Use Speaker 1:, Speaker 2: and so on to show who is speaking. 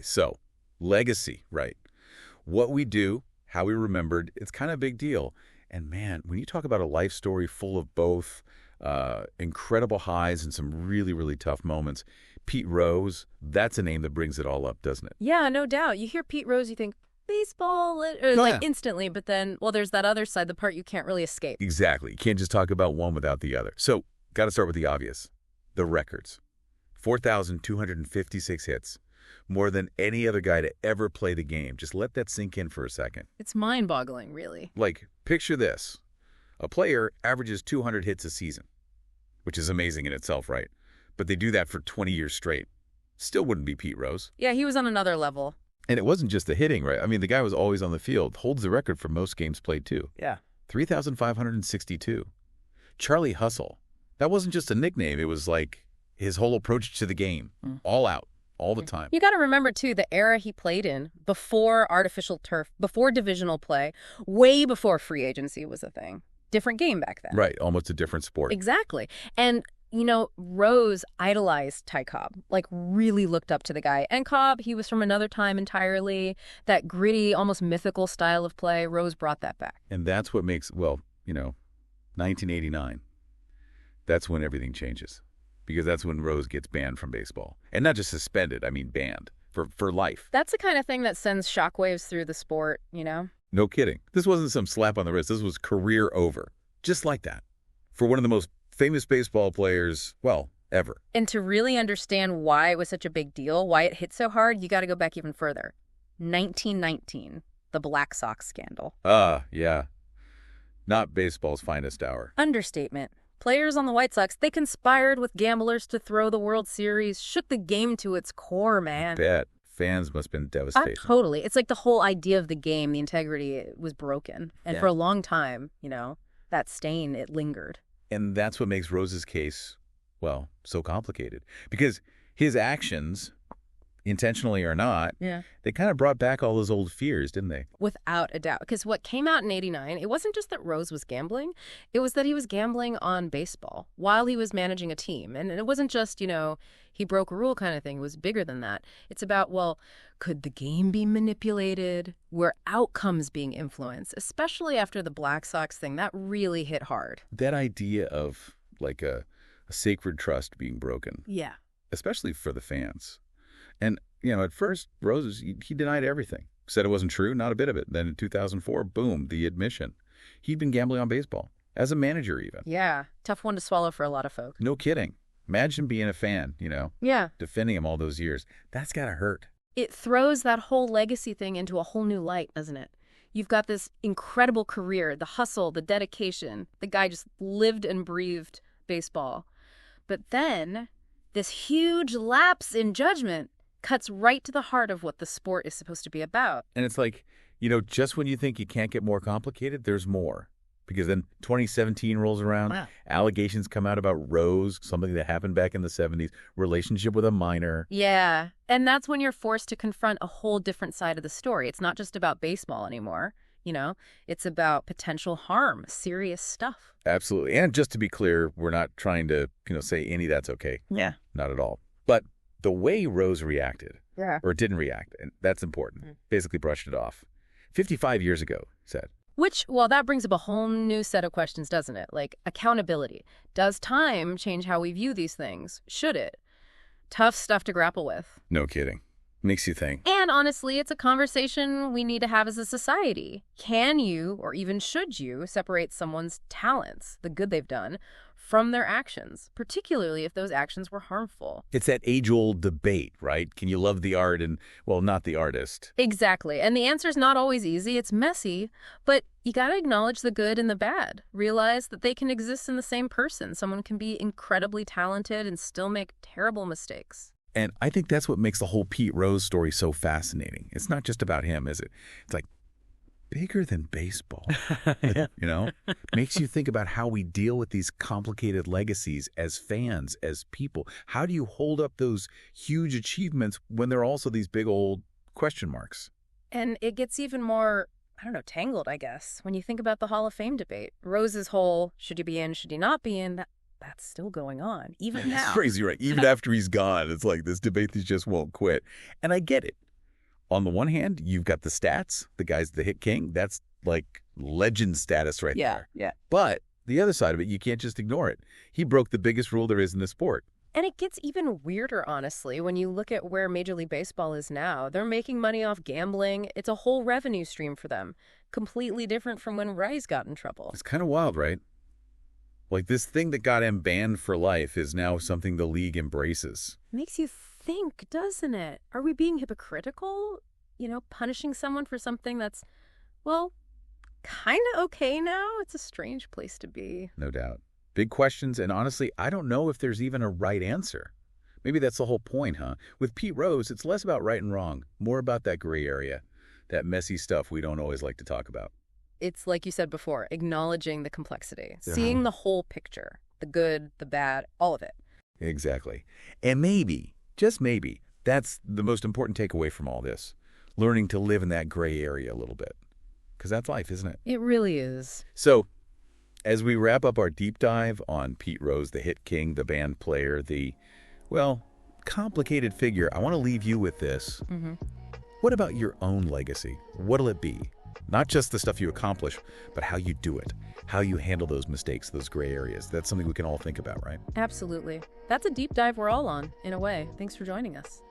Speaker 1: So, legacy, right? What we do, how we remembered, it's kind of a big deal. And man, when you talk about a life story full of both incredible highs and some really, really tough moments, Pete Rose, that's a name that brings it all up, doesn't it?
Speaker 2: Yeah, no doubt. You hear Pete Rose, you think baseball, or like instantly, but then, well, there's that other side, the part you can't really escape.
Speaker 1: Exactly. You can't just talk about one without the other. So, got to start with the obvious. The records. 4,256 hits. More than any other guy to ever play the game. Just let that sink in for a second.
Speaker 2: It's mind-boggling, really.
Speaker 1: Like, picture this. A player averages 200 hits a season, which is amazing in itself, right? But they do that for 20 years straight. Still wouldn't be Pete Rose.
Speaker 2: Yeah, he was on another level.
Speaker 1: And it wasn't just the hitting, right? I mean, the guy was always on the field. Holds the record for most games played, too.
Speaker 2: Yeah.
Speaker 1: 3,562. Charlie Hustle. That wasn't just a nickname. It was like his whole approach to the game. All out. All the time.
Speaker 2: You got to remember, too, the era he played in, before artificial turf, before divisional play, way before free agency was a thing. Different game back then.
Speaker 1: Right, almost a different sport.
Speaker 2: Exactly. And, you know, Rose idolized Ty Cobb, like really looked up to the guy. And Cobb, he was from another time entirely. That gritty, almost mythical style of play, Rose brought that back.
Speaker 1: And that's what makes, well, 1989. That's when everything changes. Because that's when Rose gets banned from baseball. And not just suspended, I mean banned. For life.
Speaker 2: That's the kind of thing that sends shockwaves through the sport, you know?
Speaker 1: No kidding. This wasn't some slap on the wrist. This was career over. Just like that. For one of the most famous baseball players, well, ever.
Speaker 2: And to really understand why it was such a big deal, why it hit so hard, you got to go back even further. 1919, the Black Sox scandal.
Speaker 1: Yeah. Not baseball's finest hour.
Speaker 2: Understatement. Players on the White Sox, they conspired with gamblers to throw the World Series, shook the game to its core, man.
Speaker 1: I bet. Fans must have been devastated.
Speaker 2: Totally. It's like the whole idea of the game, the integrity was broken. And for a long time, that stain, it lingered.
Speaker 1: And that's what makes Rose's case, well, so complicated. Because his actions, intentionally or not, they kind of brought back all those old fears, didn't they?
Speaker 2: Without a doubt. Because what came out in '89, it wasn't just that Rose was gambling. It was that he was gambling on baseball while he was managing a team. And it wasn't just, he broke a rule kind of thing. It was bigger than that. It's about, well, could the game be manipulated? Were outcomes being influenced? Especially after the Black Sox thing, that really hit hard.
Speaker 1: That idea of, like, a sacred trust being broken.
Speaker 2: Yeah.
Speaker 1: Especially for the fans. And, at first, Rose, he denied everything. Said it wasn't true, not a bit of it. Then in 2004, boom, the admission. He'd been gambling on baseball, as a manager even.
Speaker 2: Yeah, tough one to swallow for a lot of folk.
Speaker 1: No kidding. Imagine being a fan,
Speaker 2: Yeah.
Speaker 1: defending him all those years. That's got to hurt.
Speaker 2: It throws that whole legacy thing into a whole new light, doesn't it? You've got this incredible career, the hustle, the dedication. The guy just lived and breathed baseball. But then this huge lapse in judgment cuts right to the heart of what the sport is supposed to be about.
Speaker 1: And it's like, just when you think you can't get more complicated, there's more. Because then 2017 rolls around, allegations come out about Rose, something that happened back in the 70s, relationship with a minor.
Speaker 2: Yeah, and that's when you're forced to confront a whole different side of the story. It's not just about baseball anymore, It's about potential harm, serious stuff.
Speaker 1: Absolutely. And just to be clear, we're not trying to, say any that's okay.
Speaker 2: Yeah.
Speaker 1: Not at all. But the way Rose reacted, or didn't react, and that's important, basically brushed it off. 55 years ago, he said.
Speaker 2: Which, well, that brings up a whole new set of questions, doesn't it? Like accountability. Does time change how we view these things? Should it? Tough stuff to grapple with.
Speaker 1: No kidding. Makes you think.
Speaker 2: And honestly, it's a conversation we need to have as a society. Can you, or even should you, separate someone's talents, the good they've done, from their actions, particularly if those actions were harmful?
Speaker 1: It's that age-old debate, right? Can you love the art and, well, not the artist?
Speaker 2: Exactly. And the answer's not always easy. It's messy. But you got to acknowledge the good and the bad. Realize that they can exist in the same person. Someone can be incredibly talented and still make terrible mistakes.
Speaker 1: And I think that's what makes the whole Pete Rose story so fascinating. It's not just about him, is it? It's like bigger than baseball, Makes you think about how we deal with these complicated legacies as fans, as people. How do you hold up those huge achievements when there are also these big old question marks?
Speaker 2: And it gets even more, tangled, I guess, when you think about the Hall of Fame debate. Rose's whole, should he be in, should he not be in, that's still going on, even now.
Speaker 1: It's crazy, right? Even after he's gone, it's like this debate that just won't quit. And I get it. On the one hand, you've got the stats. The guy's the hit king. That's like legend status right there.
Speaker 2: Yeah.
Speaker 1: But the other side of it, you can't just ignore it. He broke the biggest rule there is in the sport.
Speaker 2: And it gets even weirder, honestly, when you look at where Major League Baseball is now. They're making money off gambling. It's a whole revenue stream for them. Completely different from when Rice got in trouble.
Speaker 1: It's kind of wild, right? Like this thing that got him banned for life is now something the league embraces.
Speaker 2: Makes you think, doesn't it? Are we being hypocritical? Punishing someone for something that's, well, kind of okay now? It's a strange place to be.
Speaker 1: No doubt. Big questions, and honestly, I don't know if there's even a right answer. Maybe that's the whole point, huh? With Pete Rose, it's less about right and wrong, more about that gray area, that messy stuff we don't always like to talk about.
Speaker 2: It's like you said before, acknowledging the complexity, seeing the whole picture, the good, the bad, all of it.
Speaker 1: Exactly. And maybe, just maybe, that's the most important takeaway from all this, learning to live in that gray area a little bit. Because that's life, isn't it?
Speaker 2: It really is.
Speaker 1: So, as we wrap up our deep dive on Pete Rose, the hit king, the band player, the, well, complicated figure, I want to leave you with this. What about your own legacy? What'll it be? Not just the stuff you accomplish, but how you do it, how you handle those mistakes, those gray areas. That's something we can all think about, right?
Speaker 2: Absolutely. That's a deep dive we're all on, in a way. Thanks for joining us.